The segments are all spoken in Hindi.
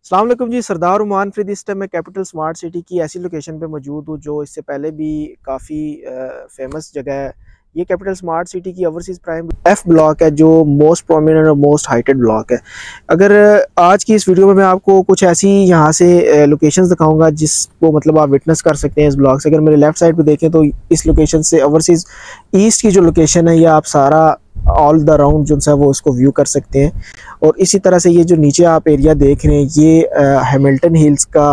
अस्सलाम वालेकुम जी। सरदार उमान फरीद इस टाइम मैं कैपिटल स्मार्ट सिटी की ऐसी लोकेशन पे मौजूद हूँ जो इससे पहले भी काफ़ी फेमस जगह है। ये कैपिटल स्मार्ट सिटी की ओवरसीज़ प्राइम एफ ब्लॉक है जो मोस्ट प्रोमिनेंट और मोस्ट हाइटेड ब्लॉक है। अगर आज की इस वीडियो में मैं आपको कुछ ऐसी यहाँ से लोकेशंस दिखाऊंगा जिसको मतलब आप विटनेस कर सकते हैं इस ब्लॉक से। अगर मेरे लेफ्ट साइड पे देखें तो इस लोकेशन से ओवरसीज़ ईस्ट की जो लोकेशन है ये आप सारा ऑल द राउंड जो है वो इसको व्यू कर सकते हैं। और इसी तरह से ये जो नीचे आप एरिया देख रहे हैं ये हैमिल्टन हिल्स का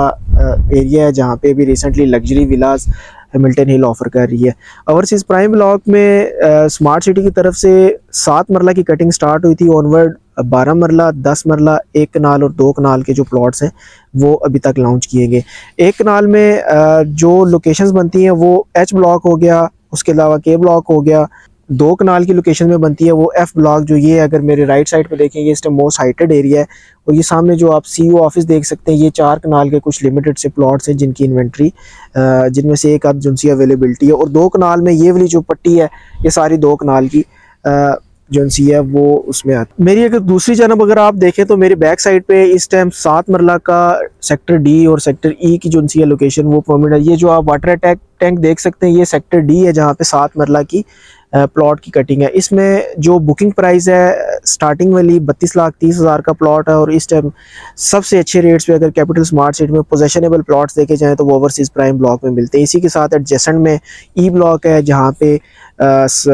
एरिया है जहाँ पे भी रिसेंटली लग्जरी विलास हैमिल्टन हिल ऑफर कर रही है। ओवरसीज़ प्राइम ब्लॉक में स्मार्ट सिटी की तरफ से 7 मरला की कटिंग स्टार्ट हुई थी। ऑनवर्ड 12 मरला, 10 मरला, 1 कनाल और 2 कनाल के जो प्लॉट्स हैं वो अभी तक लॉन्च किए गए। 1 कनाल में जो लोकेशंस बनती हैं वो एच ब्लॉक हो गया, उसके अलावा के ब्लॉक हो गया। 2 कनाल की लोकेशन में बनती है वो एफ ब्लॉक जो ये अगर मेरे राइट साइड पे देखें ये इसका मोस्ट हाइटेड एरिया है। और ये सामने जो आप सीईओ ऑफिस देख सकते हैं ये 4 कनाल के कुछ लिमिटेड से प्लॉट्स हैं जिनकी इन्वेंट्री जिनमें से एक अब जिनसी अवेलेबिलिटी है। और 2 कनाल में ये वाली जो पट्टी है ये सारी 2 कनाल की एजेंसी है वो उसमें आती। मेरी अगर दूसरी जानब अगर आप देखें तो मेरे बैक साइड पे इस टाइम 7 मरला का सेक्टर डी और सेक्टर ई की जो है लोकेशन वो प्रोमिनेंट है। ये जो आप वाटर टैंक देख सकते हैं ये सेक्टर डी है जहाँ पे 7 मरला की प्लॉट की कटिंग है। इसमें जो बुकिंग प्राइस है स्टार्टिंग वाली 32,30,000 का प्लॉट है। और इस टाइम सबसे अच्छे रेट्स पे अगर कैपिटल स्मार्ट सिटी में पोजेशनेबल प्लॉट्स देखे जाएं तो वो ओवरसीज़ प्राइम ब्लॉक में मिलते हैं। इसी के साथ एडजेसेंट में ई ब्लॉक है जहाँ पे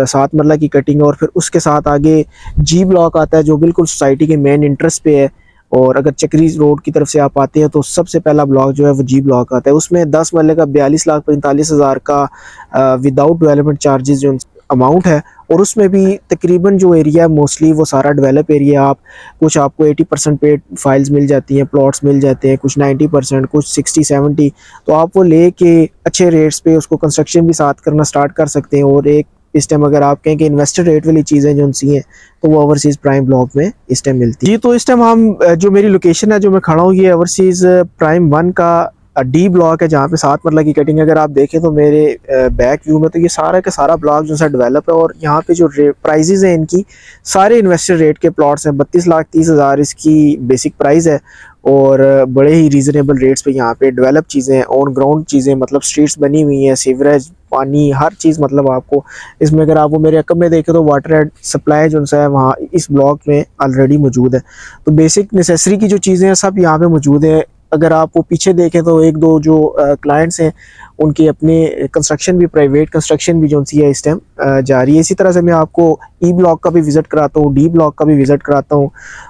7 मरला की कटिंग है। और फिर उसके साथ आगे जी ब्लॉक आता है जो बिल्कुल सोसाइटी के मेन इंटरेस्ट पे है। और अगर चक्री रोड की तरफ से आप आते हैं तो सबसे पहला ब्लॉक जो है वो जी ब्लॉक आता है। उसमें 10 मरले का 42,45,000 का विदाउट डेवलपमेंट चार्जेस जो अमाउंट है। और उसमें भी तकरीबन जो एरिया है मोस्टली वो सारा डेवलप एरिया। आप कुछ आपको 80% पेड फाइल्स मिल जाती हैं, प्लॉट्स मिल जाते हैं, कुछ 90%, कुछ 60-70। तो आप वो ले के अच्छे रेट्स पे उसको कंस्ट्रक्शन भी साथ करना स्टार्ट कर सकते हैं। और एक इस टाइम अगर आप कहें कि इन्वेस्टर रेट वाली चीज़ें जो सी हैं तो वो ओवरसीज़ प्राइम ब्लॉक में इस टाइम मिलती है। जी तो इस टाइम हम जो मेरी लोकेशन है जो मैं खड़ा हूँ ये ओवरसीज़ प्राइम 1 का डी ब्लॉक है जहाँ पे 7 मरला की कटिंग। अगर आप देखें तो मेरे बैक व्यू में तो ये सारा का सारा ब्लॉक जो है डेवलप है। और यहाँ पे जो प्राइजेज हैं इनकी सारे इन्वेस्टर रेट के प्लॉट्स हैं। 32,30,000 इसकी बेसिक प्राइस है। और बड़े ही रीज़नेबल रेट्स पे यहाँ पे डेवलप चीज़ें ऑन ग्राउंड चीज़ें मतलब स्ट्रीट्स बनी हुई हैं, सीवरेज, पानी, हर चीज़ मतलब आपको इसमें अगर आप वो मेरे अकब में देखें तो वाटर सप्लाई जो है वहाँ इस ब्लॉक में ऑलरेडी मौजूद है। तो बेसिक नेसेसरी की जो चीज़ें हैं सब यहाँ पे मौजूद है। अगर आप वो पीछे देखें तो 1-2 जो क्लाइंट्स हैं उनके अपने कंस्ट्रक्शन भी प्राइवेट कंस्ट्रक्शन भी जो है इस टाइम जारी है। इसी तरह से मैं आपको ई ब्लॉक का भी विज़िट कराता हूँ, डी ब्लॉक का भी विज़िट कराता हूँ।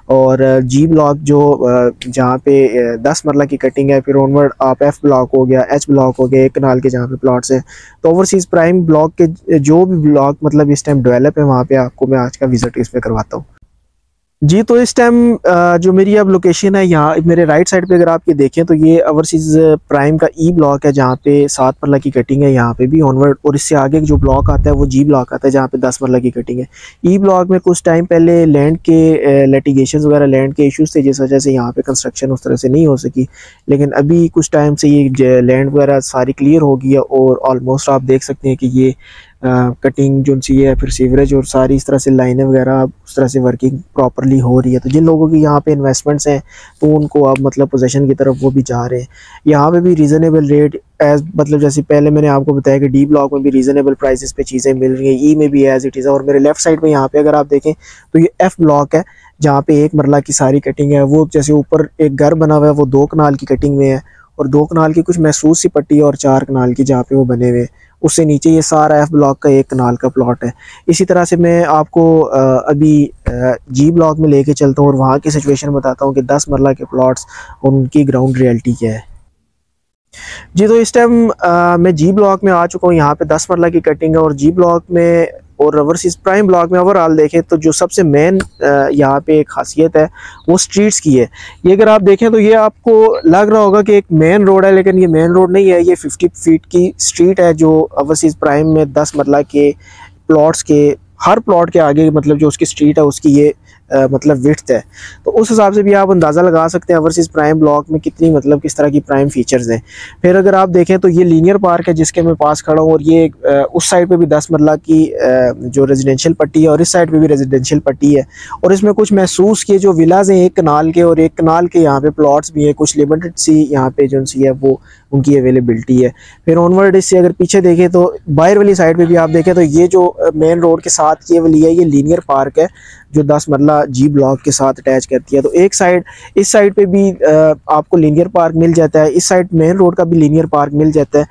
और जी ब्लॉक जो जहाँ पे 10 मरला की कटिंग है। फिर ऑनवर्ड आप एफ ब्लॉक हो गया, एच ब्लॉक हो गया, 1 कनाल के जहाँ पे प्लॉट्स हैं। तो ओवरसीज़ प्राइम ब्लॉक के जो भी ब्लॉक मतलब इस टाइम डेवलप है वहाँ पे आपको मैं आज का विज़िट इस पर करवाता हूँ। जी तो इस टाइम जो मेरी अब लोकेशन है यहाँ मेरे राइट साइड पे अगर आप ये देखें तो ये ओवरसीज़ प्राइम का ई ब्लॉक है जहाँ पे 7 मरला की कटिंग है यहाँ पे भी ऑनवर्ड। और इससे आगे जो ब्लॉक आता है वो जी ब्लॉक आता है जहाँ पे 10 मरला की कटिंग है। ई ब्लॉक में कुछ टाइम पहले लैंड के लिटिगेशंस वगैरह लैंड के इश्यूज थे जिस वजह से यहाँ पे कंस्ट्रक्शन उस तरह से नहीं हो सकी। लेकिन अभी कुछ टाइम से ये लैंड वगैरह सारी क्लियर हो गई है। और ऑलमोस्ट आप देख सकते हैं कि ये कटिंग जो सी है फिर सीवरेज और सारी इस तरह से लाइनें वगैरह उस तरह से वर्किंग प्रॉपरली हो रही है। तो जिन लोगों की यहाँ पे इन्वेस्टमेंट्स हैं तो उनको अब मतलब पोजीशन की तरफ वो भी जा रहे हैं। यहाँ पे भी रीज़नेबल रेट एज मतलब जैसे पहले मैंने आपको बताया कि डी ब्लॉक में भी रीज़नेबल प्राइसेस पे चीज़ें मिल रही हैं, ई में भी एज इट इज़। और मेरे लेफ्ट साइड में यहाँ पे अगर आप देखें तो ये एफ ब्लॉक है जहाँ पे 1 मरला की सारी कटिंग है। वो जैसे ऊपर एक घर बना हुआ है वो 2 कनाल की कटिंग में है। और 2 कनाल की कुछ महसूस सी पट्टी और 4 कनाल की जहाँ पे वो बने हुए। उससे नीचे ये सारा एफ ब्लॉक का 1 कनाल का प्लॉट है। इसी तरह से मैं आपको अभी जी ब्लॉक में लेके चलता हूँ और वहाँ की सिचुएशन बताता हूँ कि 10 मरला के प्लॉट्स और उनकी ग्राउंड रियलिटी क्या है। जी तो इस टाइम मैं जी ब्लॉक में आ चुका हूँ। यहाँ पे 10 मरला की कटिंग है। और जी ब्लॉक में और ओवरसीज़ प्राइम ब्लॉक में ओवरऑल देखें तो जो सबसे मेन यहाँ पे एक खासियत है वो स्ट्रीट्स की है। ये अगर आप देखें तो ये आपको लग रहा होगा कि एक मेन रोड है लेकिन ये मेन रोड नहीं है। ये 50 फीट की स्ट्रीट है जो ओवरसीज़ प्राइम में 10 मरला के प्लॉट्स के हर प्लॉट के आगे मतलब जो उसकी स्ट्रीट है उसकी ये मतलब विड्थ है। तो उस हिसाब से भी आप अंदाज़ा लगा सकते हैं ओवरसीज़ प्राइम ब्लॉक में कितनी मतलब किस तरह की प्राइम फीचर्स हैं। फिर अगर आप देखें तो ये लीनियर पार्क है जिसके मैं पास खड़ा हूँ, और ये उस साइड पे भी 10 मरला की जो रेजिडेंशियल पट्टी है और इस साइड पे भी रेजिडेंशियल पट्टी है। और इसमें कुछ महसूस किए जो विलाज हैं एक कनाल के, और एक कनाल के यहाँ पे प्लॉट्स भी हैं, कुछ लिमिटेड सी यहाँ पे जो सी है वो उनकी अवेलेबिलिटी है। फिर ऑनवर्ड इससे अगर पीछे देखें तो बाहर वाली साइड पे भी आप देखें तो ये जो मेन रोड के साथ ये वाली है ये लीनियर पार्क है जो 10 मरला जी ब्लॉक के साथ अटैच करती है। तो एक साइड इस साइड पे भी आपको लीनियर पार्क मिल जाता है, इस साइड मेन रोड का भी लीनियर पार्क मिल जाता है।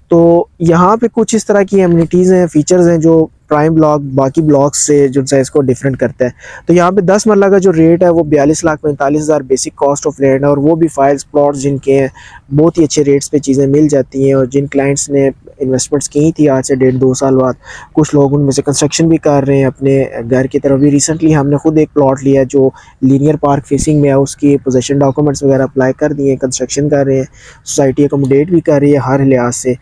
तो यहाँ पे कुछ इस तरह की एमिनिटीज़ हैं, फीचर्स हैं जो प्राइम ब्लॉक बाकी ब्लॉक्स से जो है इसको डिफरेंट करता है। तो यहाँ पे 10 मरला का जो रेट है वो 42,45,000 बेसिक कॉस्ट ऑफ लैंड है, और वो भी फाइल्स प्लॉट्स जिनके हैं बहुत ही अच्छे रेट्स पे चीज़ें मिल जाती हैं। और जिन क्लाइंट्स ने इन्वेस्टमेंट्स की थी आज से 1.5-2 साल बाद, कुछ लोग उनमें से कंस्ट्रक्शन भी कर रहे हैं अपने घर की तरफ। भी रिसेंटली हमने खुद एक प्लॉट लिया जो लीनियर पार्क फेसिंग में है, उसकी पोजेसन डॉक्यूमेंट्स वगैरह अप्लाई कर दिए, कंस्ट्रक्शन कर रहे हैं, सोसाइटी अकोमोडेट भी कर रही है हर लिहाज से।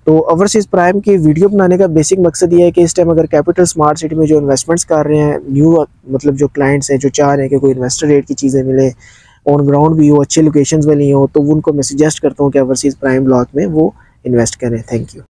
तो ओवरसीज़ प्राइम की वीडियो बनाने का बेसिक मकसद ये है कि इस टाइम अगर कैपिटल स्मार्ट सिटी में जो इन्वेस्टमेंट्स कर रहे हैं न्यू मतलब जो क्लाइंट्स हैं जो चाह रहे हैं कि कोई इन्वेस्टर रेट की चीज़ें मिले, ऑन ग्राउंड भी हो, अच्छे लोकेशंस वाली हो, तो उनको मैं सजेस्ट करता हूँ कि ओवरसीज़ प्राइम ब्लॉक में वो इन्वेस्ट करें। Thank you.